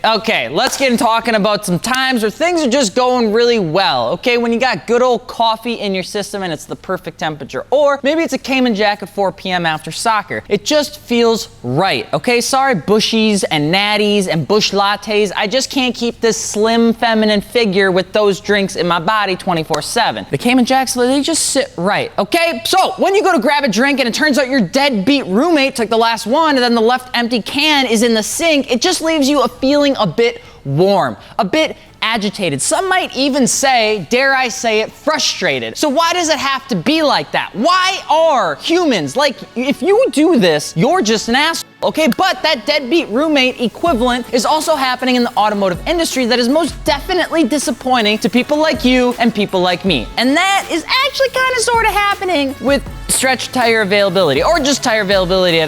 Okay, let's get into talking about some times where things are just going really well. Okay, when you got good old coffee in your system and it's the perfect temperature, or maybe it's a Cayman Jack at 4 p.m. after soccer. It just feels right. Okay, sorry Bushies and Natties and Bush Lattes. I just can't keep this slim feminine figure with those drinks in my body 24/7. The Cayman Jacks, they just sit right. Okay, so when you go to grab a drink and it turns out your deadbeat roommate took the last one and then the left empty can is in the sink, it just leaves you a feeling a bit warm, a bit agitated. Some might even say, dare I say it, frustrated. So why does it have to be like that? Why are humans, like, if you do this, you're just an asshole, okay? But that deadbeat roommate equivalent is also happening in the automotive industry that is most definitely disappointing to people like you and people like me. And that is actually kind of sort of happening with stretch tire availability, or just tire availability at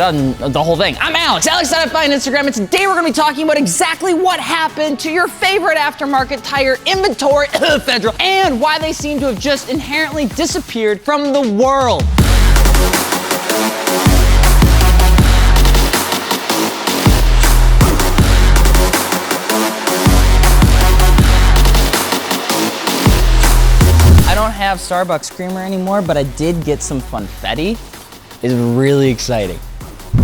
the whole thing. I'm Alex on Instagram, and today we're gonna be talking about exactly what happened to your favorite aftermarket tire inventory, federal, and why they seem to have just inherently disappeared from the world. I don't have Starbucks creamer anymore, but I did get some funfetti. It's really exciting.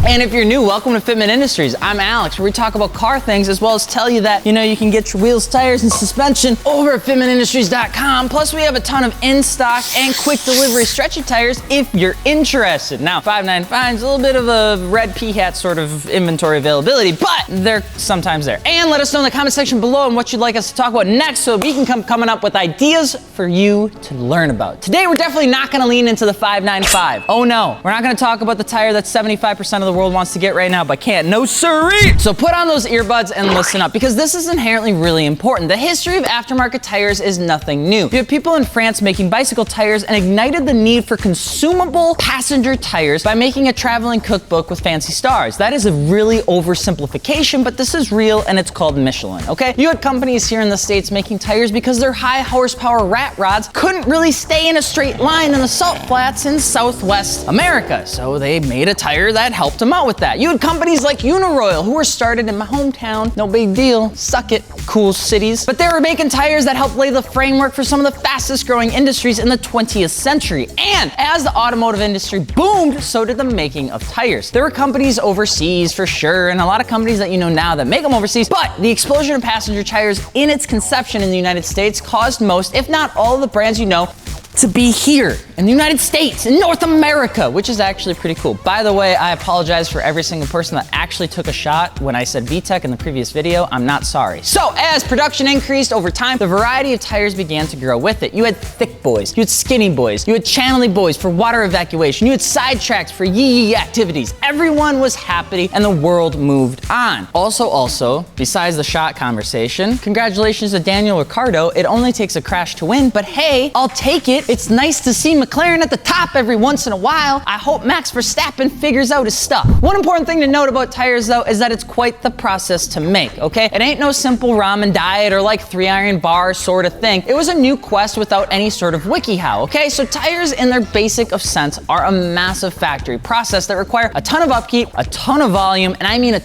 And if you're new, welcome to Fitment Industries. I'm Alex, where we talk about car things as well as tell you that, you can get your wheels, tires, and suspension over at fitmentindustries.com. Plus, we have a ton of in-stock and quick delivery stretchy tires if you're interested. Now, 595 is a little bit of a red pea hat sort of inventory availability, but they're sometimes there. And let us know in the comment section below and what you'd like us to talk about next so we can come coming up with ideas for you to learn about. Today, we're definitely not gonna lean into the 595. Oh no, we're not gonna talk about the tire that 75% of the world wants to get right now but can't. No siree! So put on those earbuds and listen up, because this is inherently really important. The history of aftermarket tires is nothing new. You have people in France making bicycle tires and ignited the need for consumable passenger tires by making a traveling cookbook with fancy stars. That is a really oversimplification, but this is real and it's called Michelin, okay? You had companies here in the States making tires because their high horsepower rat rods couldn't really stay in a straight line in the salt flats in Southwest America. So they made a tire that helped them out with that. You had companies like Uniroyal, who were started in my hometown, no big deal, suck it, cool cities. But they were making tires that helped lay the framework for some of the fastest growing industries in the 20th century. And as the automotive industry boomed, so did the making of tires. There were companies overseas for sure, and a lot of companies that you know now that make them overseas, but the explosion of passenger tires in its conception in the United States caused most, if not all of the brands you know, to be here in the United States, in North America, which is actually pretty cool. By the way, I apologize for every single person that actually took a shot when I said VTEC in the previous video. I'm not sorry. So as production increased over time, the variety of tires began to grow with it. You had thick boys, you had skinny boys, you had channeling boys for water evacuation, you had side tracks for yee activities. Everyone was happy and the world moved on. Also, besides the shot conversation, congratulations to Daniel Ricciardo. It only takes a crash to win, but hey, I'll take it. It's nice to see McLaren at the top every once in a while. I hope Max Verstappen figures out his stuff. One important thing to note about tires though is that it's quite the process to make, okay? It ain't no simple ramen diet or like 3-iron bar sort of thing. It was a new quest without any sort of WikiHow, okay? So tires in their basic of sense are a massive factory process that require a ton of upkeep, a ton of volume, and I mean a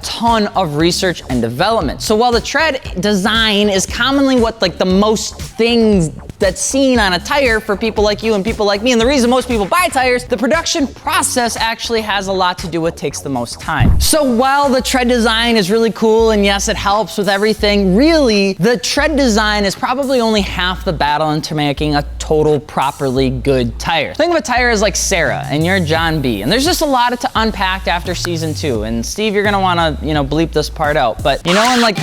ton of research and development. So while the tread design is commonly what like the most things that's seen on a tire for people like you and people like me, and the reason most people buy tires, the production process actually has a lot to do with takes the most time. So while the tread design is really cool, and yes, it helps with everything, really, the tread design is probably only half the battle into making a total, properly good tire. Think of a tire as like Sarah, and you're John B. And there's just a lot to unpack after season 2. And Steve, you're gonna wanna, bleep this part out, but and like,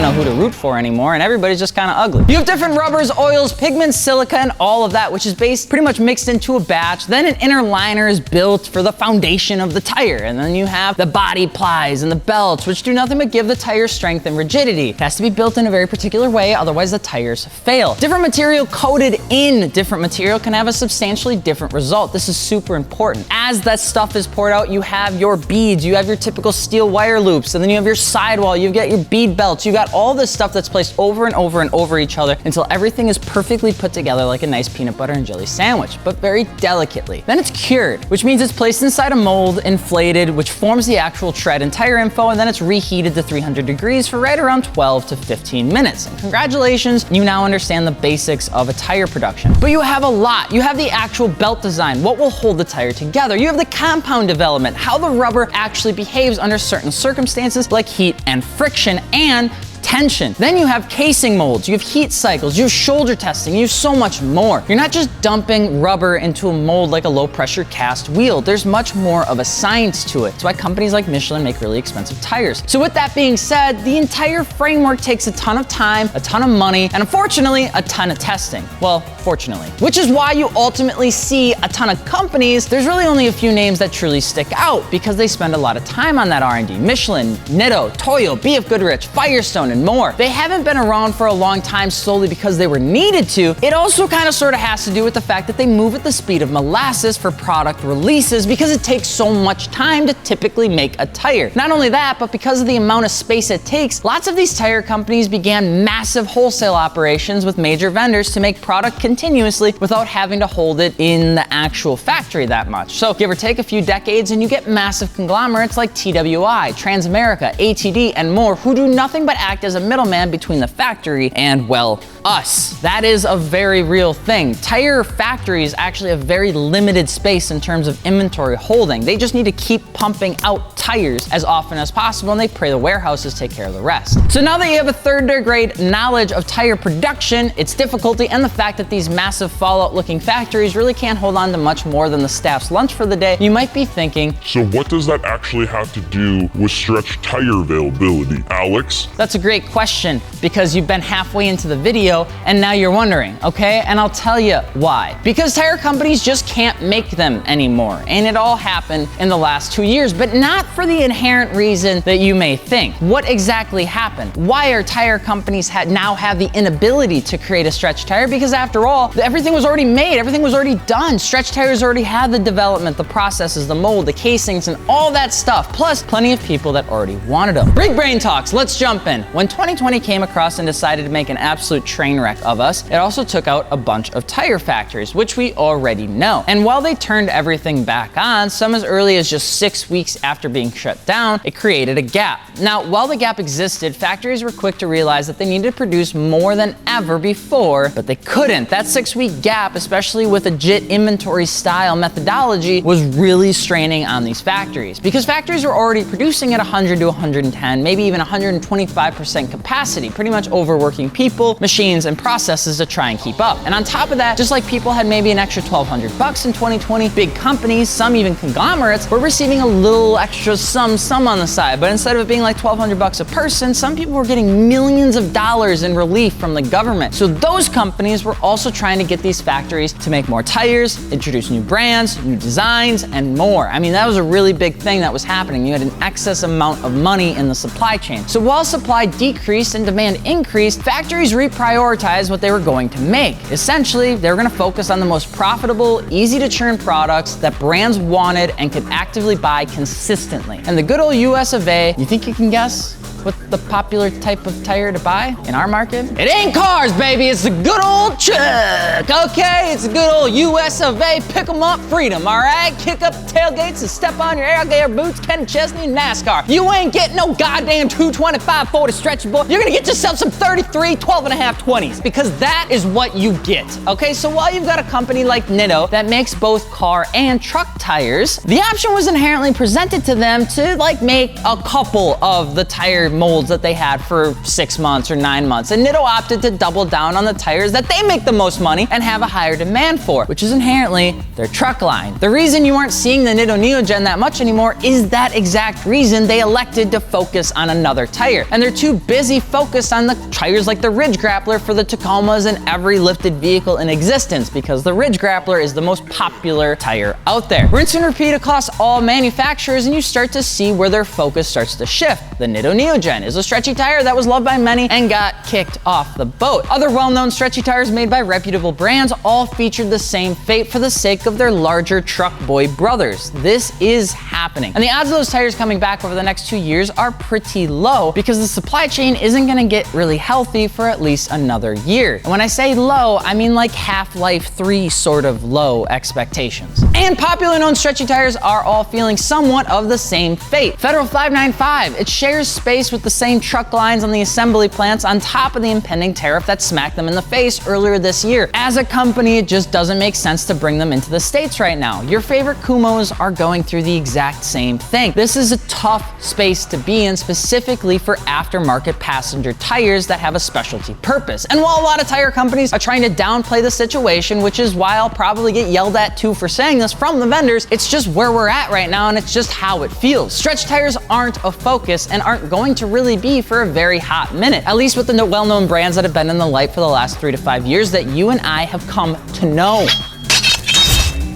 don't know who to root for anymore, and everybody's just kind of ugly. You have different rubbers, oils, pigments, silica, and all of that, which is pretty much mixed into a batch. Then an inner liner is built for the foundation of the tire, and then you have the body plies and the belts, which do nothing but give the tire strength and rigidity. It has to be built in a very particular way, otherwise the tires fail. Different material coated in different material can have a substantially different result. This is super important. As that stuff is poured out, you have your beads, you have your typical steel wire loops, and then you have your sidewall, you've got your bead belts, you got all this stuff that's placed over and over and over each other until everything is perfectly put together like a nice peanut butter and jelly sandwich, but very delicately. Then it's cured, which means it's placed inside a mold, inflated, which forms the actual tread and tire info, and then it's reheated to 300 degrees for right around 12 to 15 minutes. And congratulations, you now understand the basics of a tire production. But you have a lot. You have the actual belt design, what will hold the tire together. You have the compound development, how the rubber actually behaves under certain circumstances like heat and friction and tension. Then you have casing molds, you have heat cycles, you have shoulder testing, you have so much more. You're not just dumping rubber into a mold like a low pressure cast wheel. There's much more of a science to it. That's why companies like Michelin make really expensive tires. So with that being said, the entire framework takes a ton of time, a ton of money, and unfortunately, a ton of testing. Well, fortunately. Which is why you ultimately see a ton of companies. There's really only a few names that truly stick out because they spend a lot of time on that R&D. Michelin, NITTO, Toyo, BF Goodrich, Firestone, and more. They haven't been around for a long time solely because they were needed to. It also kind of sort of has to do with the fact that they move at the speed of molasses for product releases because it takes so much time to typically make a tire. Not only that, but because of the amount of space it takes, lots of these tire companies began massive wholesale operations with major vendors to make product continuously without having to hold it in the actual factory that much. So give or take a few decades and you get massive conglomerates like TWI, Transamerica, ATD, and more who do nothing but act as a middleman between the factory and, well, us. That is a very real thing. Tire factories actually have very limited space in terms of inventory holding. They just need to keep pumping out tires as often as possible, and they pray the warehouses take care of the rest. So now that you have a third grade knowledge of tire production, its difficulty, and the fact that these massive fallout looking factories really can't hold on to much more than the staff's lunch for the day, you might be thinking, so what does that actually have to do with stretch tire availability, Alex? That's a great question because you've been halfway into the video and now you're wondering, okay? And I'll tell you why. Because tire companies just can't make them anymore. And it all happened in the last 2 years, but not for the inherent reason that you may think. What exactly happened? Why are tire companies now have the inability to create a stretch tire? Because after all, everything was already made, everything was already done. Stretch tires already had the development, the processes, the mold, the casings, and all that stuff. Plus, plenty of people that already wanted them. Big brain talks, let's jump in. When 2020 came across and decided to make an absolute train wreck of us, it also took out a bunch of tire factories, which we already know. And while they turned everything back on, some as early as just 6 weeks after being shut down, it created a gap. Now, while the gap existed, factories were quick to realize that they needed to produce more than ever before, but they couldn't. That 6-week gap, especially with a JIT inventory style methodology, was really straining on these factories because factories were already producing at 100 to 110, maybe even 125% capacity, pretty much overworking people, machines, and processes to try and keep up. And on top of that, just like people had maybe an extra $1,200 in 2020, big companies, some even conglomerates, were receiving a little extra sum on the side. But instead of it being like $1,200 a person, some people were getting millions of dollars in relief from the government. So those companies were also trying to get these factories to make more tires, introduce new brands, new designs, and more. I mean, that was a really big thing that was happening. You had an excess amount of money in the supply chain. So while supply decreased and demand increased, factories reprioritized what they were going to make. Essentially, they were going to focus on the most profitable, easy to churn products that brands wanted and could actively buy consistently. And the good old U.S.A, you think you can guess what the popular type of tire to buy in our market? It ain't cars, baby, it's the good old truck, okay? It's the good old U.S.A, pick 'em up, freedom, all right? Kick up the tailgates and step on your alligator boots, Ken Chesney, and NASCAR. You ain't getting no goddamn 225 40 stretchable. You're gonna get yourself some 33, 12.5 20s because that is what you get, okay? So while you've got a company like NITTO that makes both car and truck tires, the option was inherently presented to them to like make a couple of the tire molds that they had for 6 months or 9 months. And NITTO opted to double down on the tires that they make the most money and have a higher demand for, which is inherently their truck line. The reason you aren't seeing the NITTO Neogen that much anymore is that exact reason. They elected to focus on another tire. And they're too busy focused on the tires like the Ridge Grappler for the Tacomas and every lifted vehicle in existence, because the Ridge Grappler is the most popular tire out there. Rinse and repeat across all manufacturers, and you start to see where their focus starts to shift. The NITTO Neogen is a stretchy tire that was loved by many and got kicked off the boat. Other well-known stretchy tires made by reputable brands all featured the same fate for the sake of their larger truck boy brothers. This is happening. And the odds of those tires coming back over the next 2 years are pretty low, because the supply chain isn't gonna get really healthy for at least another year. And when I say low, I mean like Half-Life 3 sort of low expectations. And popular known stretchy tires are all feeling somewhat of the same fate. Federal 595, it shares space with the same truck lines on the assembly plants on top of the impending tariff that smacked them in the face earlier this year. As a company, it just doesn't make sense to bring them into the States right now. Your favorite Kumos are going through the exact same thing. This is a tough space to be in, specifically for aftermarket passenger tires that have a specialty purpose. And while a lot of tire companies are trying to downplay the situation, which is why I'll probably get yelled at too for saying this from the vendors, it's just where we're at right now, and it's just how it feels. Stretch tires aren't a focus and aren't going to really be for a very hot minute, at least with the well-known brands that have been in the light for the last 3 to 5 years that you and I have come to know.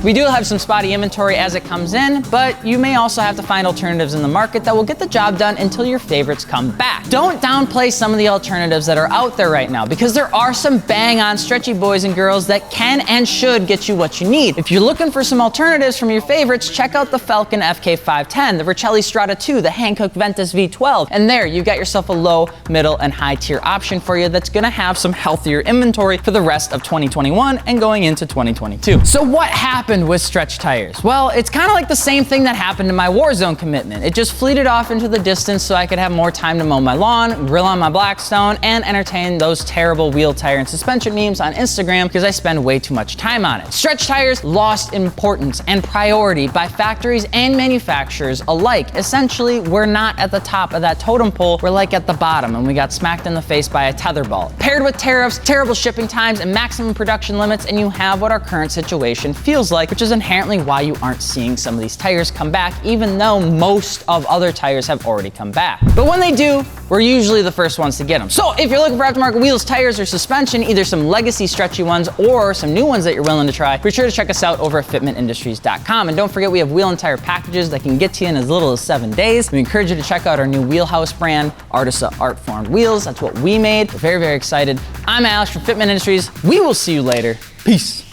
We do have some spotty inventory as it comes in, but you may also have to find alternatives in the market that will get the job done until your favorites come back. Don't downplay some of the alternatives that are out there right now, because there are some bang-on stretchy boys and girls that can and should get you what you need. If you're looking for some alternatives from your favorites, check out the Falcon FK510, the Vercelli Strada 2, the Hankook Ventus V12, and there you've got yourself a low, middle, and high tier option for you that's gonna have some healthier inventory for the rest of 2021 and going into 2022. So what happened with stretch tires? Well, it's kind of like the same thing that happened to my Warzone commitment. It just fleeted off into the distance so I could have more time to mow my lawn, grill on my Blackstone, and entertain those terrible wheel tire and suspension memes on Instagram, because I spend way too much time on it. Stretch tires lost importance and priority by factories and manufacturers alike. Essentially, we're not at the top of that totem pole, we're like at the bottom, and we got smacked in the face by a tetherball. Paired with tariffs, terrible shipping times, and maximum production limits, and you have what our current situation feels like, which is inherently why you aren't seeing some of these tires come back, even though most of other tires have already come back. But when they do, we're usually the first ones to get them. So if you're looking for aftermarket wheels, tires, or suspension, either some legacy stretchy ones or some new ones that you're willing to try, be sure to check us out over at fitmentindustries.com. And don't forget, we have wheel and tire packages that can get to you in as little as 7 days. We encourage you to check out our new wheelhouse brand, Artisa ArtFormed wheels. That's what we made. We're very, very excited. I'm Alex from Fitment Industries. We will see you later. Peace.